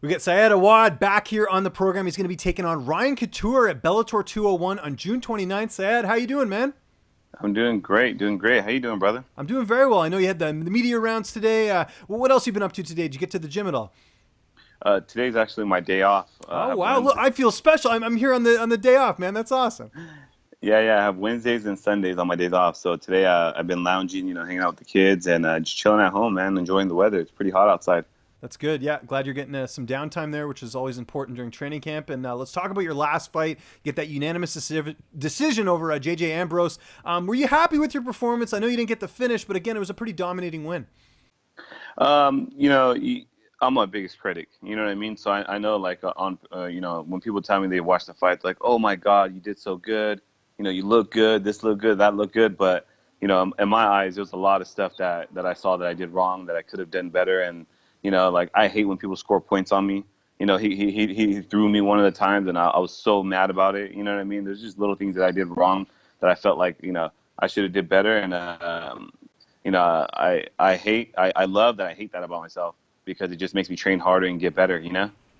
We got Saad Awad back here on the program. He's going to be taking on Ryan Couture at Bellator 201 on June 29th. Saad, how you doing, man? I'm doing great, doing great. How you doing, brother? I'm doing very well. I know you had the media rounds today. What else you been up to today? Did you get to the gym at all? Today's actually my day off. I Oh have wow! Look, Wednesday. I feel special. I'm here on the day off, man. That's awesome. Yeah, I have Wednesdays and Sundays on my days off. So today I've been lounging, hanging out with the kids and just chilling at home, man, enjoying the weather. It's pretty hot outside. That's good. Yeah, glad you're getting some downtime there, which is always important during training camp. And let's talk about your last fight. Get that unanimous decision over JJ Ambrose. Were you happy with your performance? I know you didn't get the finish, but again, it was a pretty dominating win. Um, you know, y- I'm my biggest critic. You know what I mean? So I know, like, when people tell me they watch the fight, like, oh my God, you did so good. You look good. This looked good. That looked good. But in my eyes, there was a lot of stuff that I saw that I did wrong that I could have done better. And like, I hate when people score points on me. He threw me one of the times, and I was so mad about it. You know what I mean? There's just little things that I did wrong that I felt like I should have did better. And I love that I hate that about myself because it just makes me train harder and get better.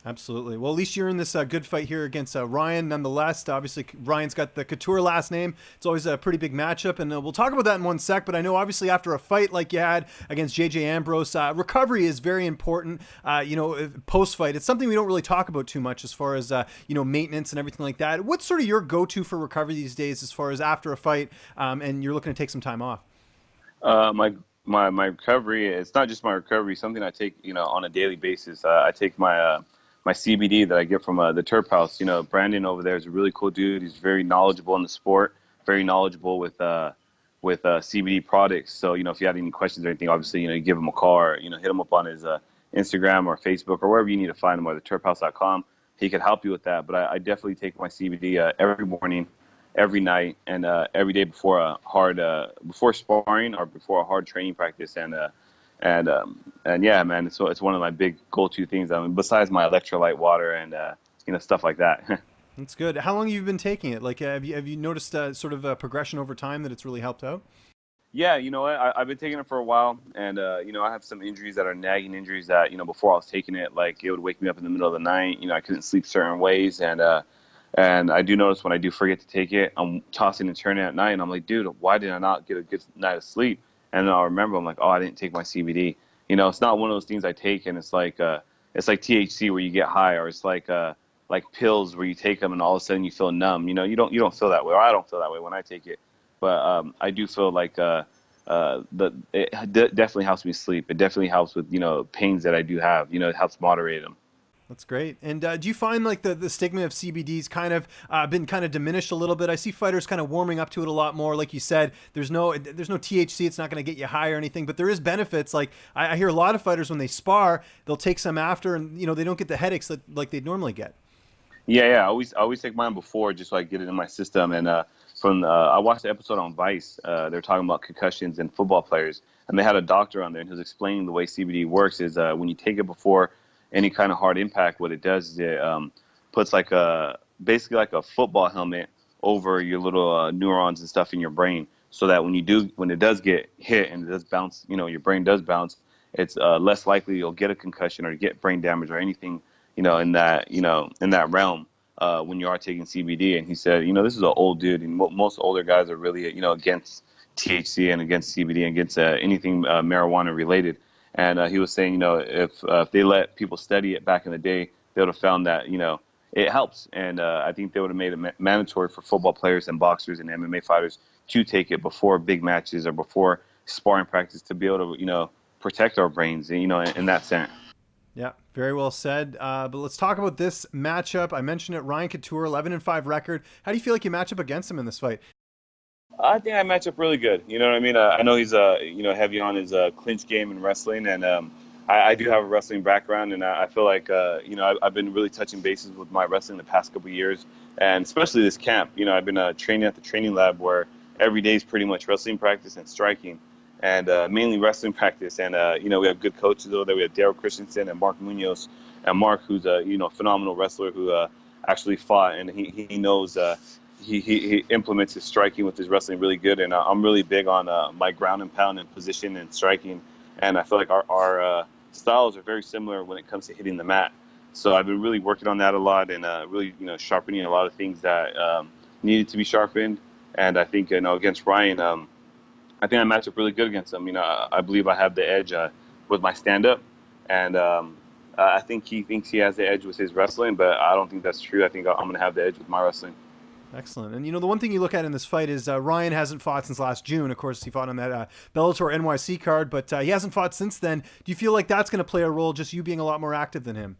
Absolutely. Well, at least you're in this good fight here against Ryan. Nonetheless, obviously Ryan's got the Couture last name. It's always a pretty big matchup, and we'll talk about that in one sec. But I know, obviously, after a fight like you had against JJ Ambrose, recovery is very important. Post fight, it's something we don't really talk about too much as far as maintenance and everything like that. What's sort of your go-to for recovery these days, as far as after a fight, and you're looking to take some time off? My recovery. It's not just my recovery. Something I take on a daily basis. I take my CBD that I get from the Terphouse. Brandon over there is a really cool dude. He's very knowledgeable in the sport. Very knowledgeable with CBD products. So if you had any questions or anything, obviously you give him a call or hit him up on his Instagram or Facebook or wherever you need to find him, or the terphouse.com. He could help you with that. But I definitely take my CBD every morning, every night, and every day before a hard before sparring or before a hard training practice. And yeah, man, it's one of my big go-to things. I mean, besides my electrolyte water and stuff like that. That's good. How long have you been taking it? Like, have you noticed sort of a progression over time that it's really helped out? Yeah, you know what? I've been taking it for a while, and I have some injuries that are nagging injuries that before I was taking it, like it would wake me up in the middle of the night. I couldn't sleep certain ways, and I do notice when I do forget to take it, I'm tossing and turning at night, and I'm like, dude, why did I not get a good night of sleep? And then I'll remember, I'm like, oh, I didn't take my CBD. It's not one of those things I take, and it's like THC where you get high, or it's like pills where you take them and all of a sudden you feel numb. You don't feel that way, or I don't feel that way when I take it. But I do feel like definitely helps me sleep. It definitely helps with pains that I do have. It helps moderate them. That's great. And do you find like the stigma of CBD's kind of been kind of diminished a little bit? I see fighters kind of warming up to it a lot more. Like you said, there's no THC. It's not going to get you high or anything, but there is benefits. Like I hear a lot of fighters when they spar, they'll take some after, and they don't get the headaches that like they'd normally get. Yeah. I always take mine before just so I get it in my system. And I watched the episode on Vice. They're talking about concussions in football players, and they had a doctor on there, and he was explaining the way CBD works. Is when you take it before any kind of hard impact, what it does is it puts basically like a football helmet over your little neurons and stuff in your brain, so that when it does get hit and it does bounce, your brain does bounce, it's less likely you'll get a concussion or get brain damage or anything, in that realm. When you are taking CBD, and he said, this is an old dude, and most older guys are really, against THC and against CBD and against anything marijuana related. And he was saying, if they let people study it back in the day, they would have found that, it helps. And I think they would have made it mandatory for football players and boxers and MMA fighters to take it before big matches or before sparring practice to be able to, protect our brains, in that sense. Yeah, very well said. But let's talk about this matchup. I mentioned it, Ryan Couture, 11-5 record. How do you feel like you match up against him in this fight? I think I match up really good. You know what I mean? I know he's heavy on his clinch game in wrestling, and I do have a wrestling background, and I feel like I've been really touching bases with my wrestling the past couple of years, and especially this camp. I've been training at the training lab where every day is pretty much wrestling practice and striking, and mainly wrestling practice. And we have good coaches over there. We have Daryl Christensen and Mark Munoz, and Mark, who's a phenomenal wrestler who actually fought, and he knows. He implements his striking with his wrestling really good, and I'm really big on my ground and pound and position and striking, and I feel like our styles are very similar when it comes to hitting the mat. So I've been really working on that a lot and really, sharpening a lot of things that needed to be sharpened. And I think, against Ryan, I think I match up really good against him. I believe I have the edge with my stand-up, and I think he thinks he has the edge with his wrestling, but I don't think that's true. I think I'm going to have the edge with my wrestling. Excellent. And the one thing you look at in this fight is Ryan hasn't fought since last June. Of course, he fought on that Bellator NYC card, but he hasn't fought since then. Do you feel like that's going to play a role, just you being a lot more active than him?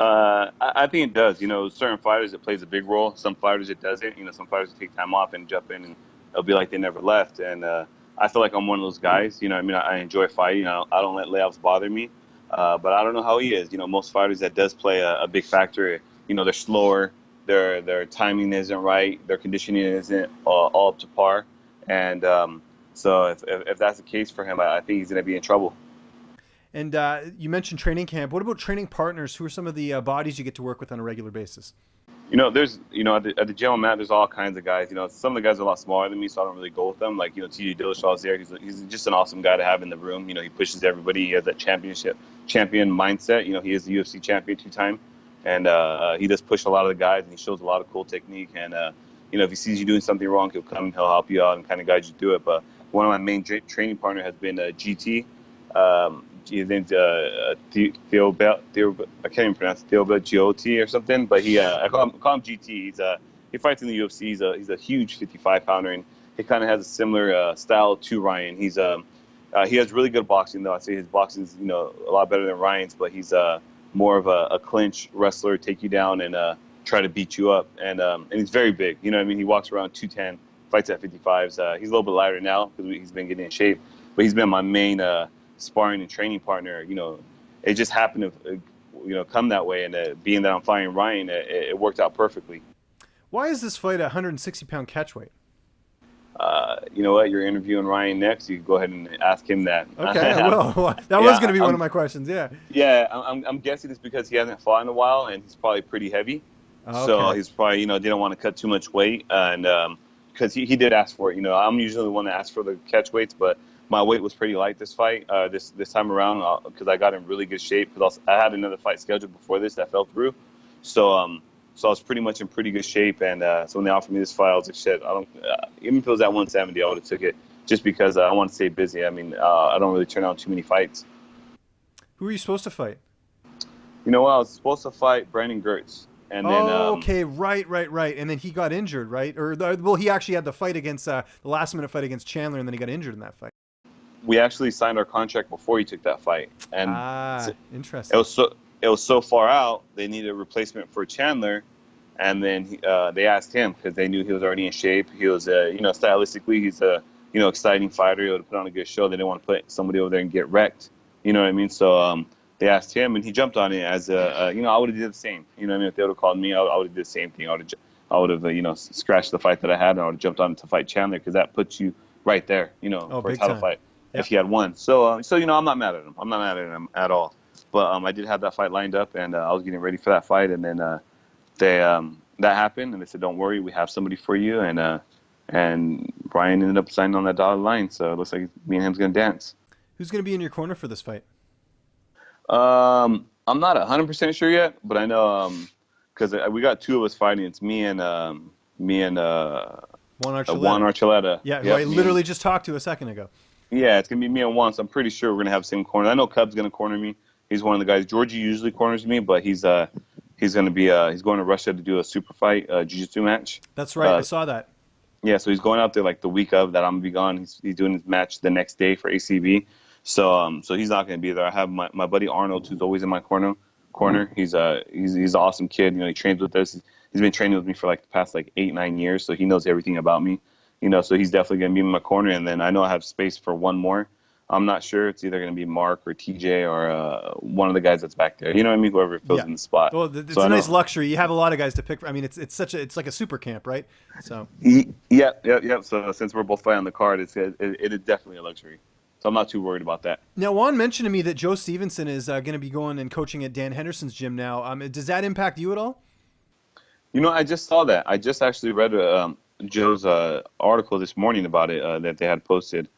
I think it does. Certain fighters it plays a big role. Some fighters it doesn't. Some fighters take time off and jump in, and it'll be like they never left. And I feel like I'm one of those guys. I enjoy fighting. I don't let layoffs bother me. But I don't know how he is. Most fighters that does play a big factor. They're slower. Their timing isn't right. Their conditioning isn't all up to par. And so if that's the case for him, I think he's going to be in trouble. And you mentioned training camp. What about training partners? Who are some of the bodies you get to work with on a regular basis? There's at the gym I'm at, there's all kinds of guys. Some of the guys are a lot smaller than me, so I don't really go with them. Like TJ Dillashaw's there. He's just an awesome guy to have in the room. He pushes everybody. He has that champion mindset. He is the UFC champion 2 times, and he does push a lot of the guys, and he shows a lot of cool technique. And if he sees you doing something wrong, he'll come, he'll help you out, and kind of guide you through it. But one of my main training partner has been GT. His name's Theo. I can't even pronounce it, Theo Giotti or something. But I call him GT. He fights in the UFC. He's a huge 55-pounder, and he kind of has a similar style to Ryan. He has really good boxing, though. I'd say his boxing's a lot better than Ryan's, but he's more of a clinch wrestler, take you down and try to beat you up. And he's very big. He walks around 210, fights at 55s. He's a little bit lighter now because he's been getting in shape, but he's been my main sparring and training partner. It just happened to come that way, and being that I'm fighting Ryan, it worked out perfectly. Why is this fight a 160-pound catchweight? You know what? You're interviewing Ryan next. You can go ahead and ask him that. Okay, I will. That was going to be one of my questions. Yeah. Yeah, I'm guessing it's because he hasn't fought in a while, and he's probably pretty heavy. Okay. So he's probably didn't want to cut too much weight, and because he did ask for it. I'm usually the one that asks for the catch weights, but my weight was pretty light this fight, this time around, because I got in really good shape. Because I had another fight scheduled before this that fell through, so I was pretty much in pretty good shape. And so when they offered me this fight, I was like, shit, even if it was at 170, I would have took it just because I want to stay busy. I mean, I don't really turn out too many fights. Who were you supposed to fight? I was supposed to fight Brandon Gertz. And then, okay, right. And then he got injured, right? Well, he actually had the fight against the last-minute fight against Chandler, and then he got injured in that fight. We actually signed our contract before he took that fight, and interesting. It was so far out they needed a replacement for Chandler, and then they asked him because they knew he was already in shape. He was stylistically he's a exciting fighter. He would put on a good show. They didn't want to put somebody over there and get wrecked. You know what I mean? So they asked him, and he jumped on it as I would have did the same. You know what I mean? If they would have called me, I would have did the same thing. I would have scratched the fight that I had, and I would have jumped on to fight Chandler because that puts you right there. For a title fight. If he had won. So I'm not mad at him. I'm not mad at him at all. But I did have that fight lined up, and I was getting ready for that fight, and then that happened, and they said, "Don't worry, we have somebody for you." And Brian ended up signing on that dotted line, so it looks like me and him's gonna dance. Who's gonna be in your corner for this fight? I'm not 100% sure yet, but I know because we got two of us fighting. It's me and Juan Archuleta. Yeah, who I literally just talked to a second ago. Yeah, it's going to be me and Juan, so I'm pretty sure we're going to have the same corner. I know Cub's going to corner me. He's one of the guys. Georgie usually corners me, but he's going to be he's going to Russia to do a super fight, jiu-jitsu match. That's right. I saw that. Yeah, so he's going out there like the week of that I'm going to be gone. He's doing his match the next day for ACB. So he's not going to be there. I have my buddy Arnold, who's always in my corner. He's an awesome kid. He trains with us. He's been training with me for like the past 8-9 years, so he knows everything about me. So he's definitely going to be in my corner. And then I know I have space for one more. I'm not sure. It's either going to be Mark or TJ or one of the guys that's back there. You know what I mean? Whoever fills in the spot. Well, it's a nice luxury. You have a lot of guys to pick. I mean, it's like a super camp, right? So. Yeah. So since we're both fighting on the card, it is definitely a luxury. So I'm not too worried about that. Now, Juan mentioned to me that Joe Stevenson is going to be going and coaching at Dan Henderson's gym now. Does that impact you at all? I just saw that. I just actually read Joe's article this morning about it that they had posted.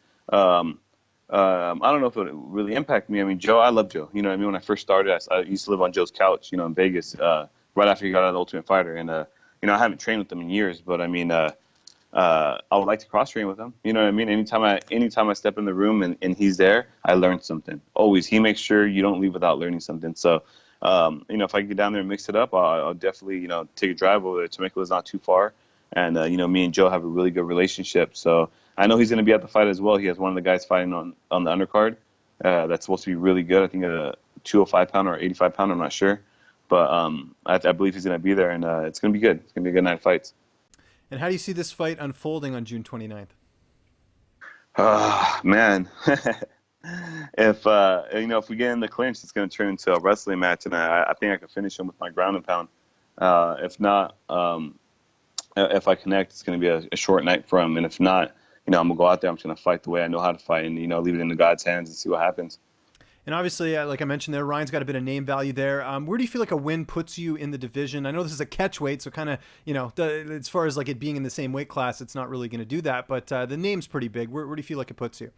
I don't know if it would really impact me. I mean, Joe, I love Joe. You know what I mean? When I first started, I used to live on Joe's couch, in Vegas, right after he got out of the Ultimate Fighter. And, I haven't trained with him in years, but I mean, I would like to cross train with him. You know what I mean? Anytime I step in the room and he's there, I learn something. Always. He makes sure you don't leave without learning something. So, if I can get down there and mix it up, I'll definitely, take a drive over there. Temecula's not too far. And, me and Joe have a really good relationship. So I know he's going to be at the fight as well. He has one of the guys fighting on the undercard. That's supposed to be really good. I think a 205-pounder or 85-pounder. I'm not sure. But I believe he's going to be there, and it's going to be good. It's going to be a good night of fights. And how do you see this fight unfolding on June 29th? Man. If we get in the clinch, it's going to turn into a wrestling match, and I think I can finish him with my ground and pound. If not, if I connect, it's going to be a short night for him. And if not, I'm going to go out there. I'm just going to fight the way I know how to fight and, leave it in God's hands and see what happens. And obviously, like I mentioned there, Ryan's got a bit of name value there. Where do you feel like a win puts you in the division? I know this is a catchweight, so kind of, as far as like it being in the same weight class, it's not really going to do that. But the name's pretty big. Where do you feel like it puts you?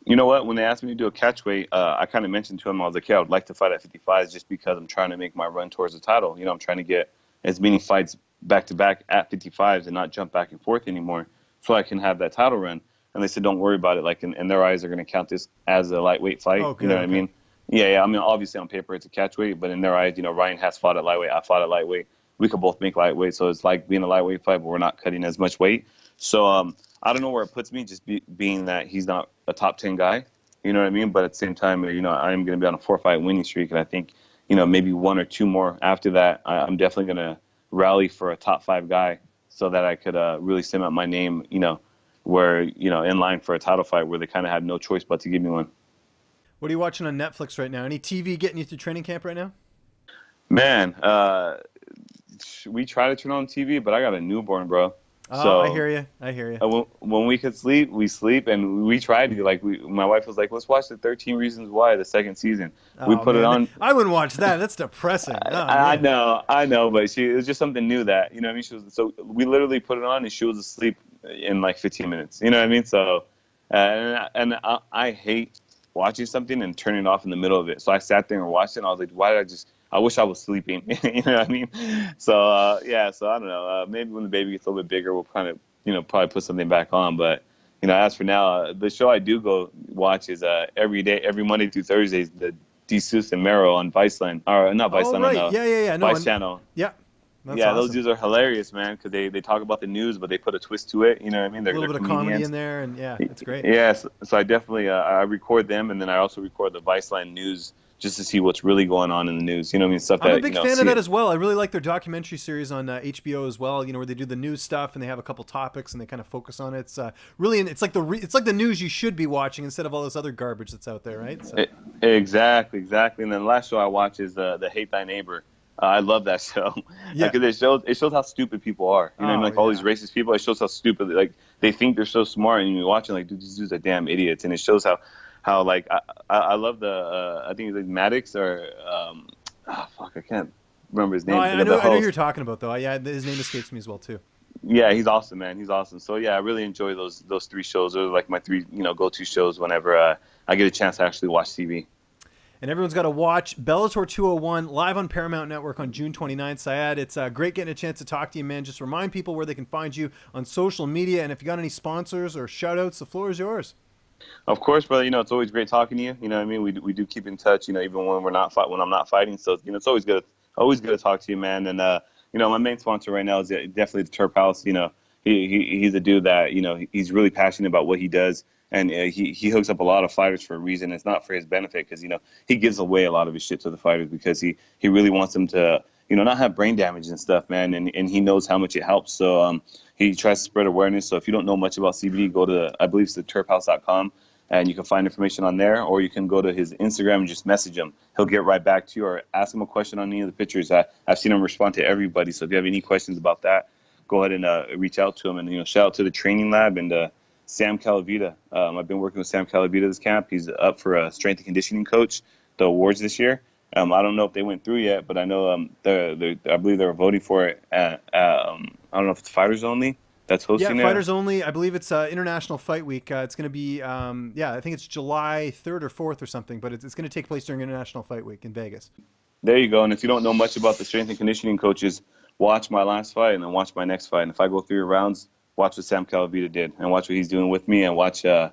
You know what? When they asked me to do a catchweight, I kind of mentioned to him, I was like, yeah, I would like to fight at 55 just because I'm trying to make my run towards the title. I'm trying to get as many fights back-to-back at 55s and not jump back and forth anymore so I can have that title run. And they said, don't worry about it. Like, in their eyes, they're going to count this as a lightweight fight. Okay, you know what I mean? Yeah. I mean, obviously on paper it's a catchweight, but in their eyes, Ryan has fought at lightweight. I fought at lightweight. We could both make lightweight, so it's like being a lightweight fight, but we're not cutting as much weight. So I don't know where it puts me, just being that he's not a top 10 guy. You know what I mean? But at the same time, I am going to be on a 4-fight winning streak, and I think, maybe one or two more after that, I'm definitely going to rally for a top 5 guy so that I could really cement my name, where, in line for a title fight where they kind of have no choice but to give me one. What are you watching on Netflix right now? Any TV getting you through training camp right now? Man, we try to turn on TV, but I got a newborn, bro. Oh, so, I hear you. When we could sleep, we sleep, and we tried to. Like, my wife was like, "Let's watch the 13 Reasons Why, the second season." We put it on. I wouldn't watch that. That's depressing. I know, but it was just something new that I mean. So we literally put it on, and she was asleep in like 15 minutes. You know what I mean? So, and I hate watching something and turning it off in the middle of it. So I sat there and watched it, and I was like, why did I wish I was sleeping. You know what I mean? So, so I don't know. Maybe when the baby gets a little bit bigger, we'll kind of, probably put something back on. But, as for now, the show I do go watch is every day, every Monday through Thursdays, the DeSeuss and Mero on Viceland. Or not Viceland, right. on yeah. Vice channel. Yeah. That's awesome. Those dudes are hilarious, man, because they talk about the news, but they put a twist to it. You know what I mean? A little bit of comedy in there, and it's great. Yeah, so I definitely I record them, and then I also record the Viceland news just to see what's really going on in the news. You know what I mean? Stuff I'm that, a big fan of that as well. I really like their documentary series on HBO as well. Where they do the news stuff and they have a couple topics and they kind of focus on it. It's really, it's like the news you should be watching instead of all this other garbage that's out there, right? So. Exactly. And then the last show I watch is the Hate Thy Neighbor. I love that show. Yeah, because it shows how stupid people are. You know, what I mean? All these racist people. It shows how stupid, like, they think they're so smart, and you're watching like, dude, these dudes are damn idiots. And it shows how like I love the I think it's like Maddox or I can't remember his name. No, I know who you're talking about though. His name escapes me as well too. Yeah, he's awesome, man. He's awesome. So yeah, I really enjoy those 3 shows. Those are like my 3 go-to shows whenever I get a chance to actually watch TV. And everyone's got to watch Bellator 201 live on Paramount Network on June 29th. Saad, it's great getting a chance to talk to you, man. Just remind people where they can find you on social media, and if you got any sponsors or shout-outs, the floor is yours. Of course, brother. It's always great talking to you. You know what I mean? We do keep in touch. Even when when I'm not fighting. So it's always good to talk to you, man. And my main sponsor right now is definitely the Terphouse. He's a dude that he's really passionate about what he does. And he hooks up a lot of fighters for a reason. It's not for his benefit because, he gives away a lot of his shit to the fighters because he really wants them to, not have brain damage and stuff, man. And he knows how much it helps. So he tries to spread awareness. So if you don't know much about CBD, go to, I believe it's the terphouse.com, and you can find information on there. Or you can go to his Instagram and just message him. He'll get right back to you, or ask him a question on any of the pictures. I've seen him respond to everybody. So if you have any questions about that, go ahead and reach out to him. And, shout out to the training lab and Sam Calavita. I've been working with Sam Calavita this camp. He's up for a strength and conditioning coach, the awards this year. I don't know if they went through yet, but I know I believe they were voting for it. I don't know if it's fighters only, that's Yeah, hosting there. fighters only. I believe it's International Fight Week. It's going to be, I think it's July 3rd or 4th or something, but it's going to take place during International Fight Week in Vegas. There you go. And if you don't know much about the strength and conditioning coaches, watch my last fight and then watch my next fight. And if I go through your rounds, watch what Sam Calavita did and watch what he's doing with me, and watch the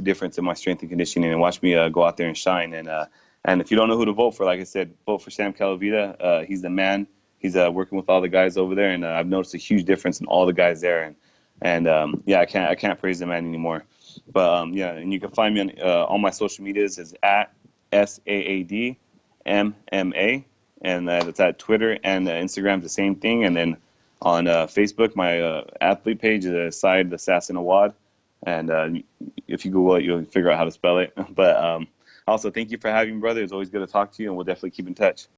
difference in my strength and conditioning, and watch me go out there and shine. And if you don't know who to vote for, like I said, vote for Sam Calavita. He's the man. He's working with all the guys over there, and I've noticed a huge difference in all the guys there. I can't praise the man anymore. But and you can find me on all my social medias is at SAAD MMA, and that's at Twitter and Instagram, the same thing. And then on Facebook, my athlete page is Saad Awad, and if you Google it, you'll figure out how to spell it. But also, thank you for having me, brother. It's always good to talk to you, and we'll definitely keep in touch.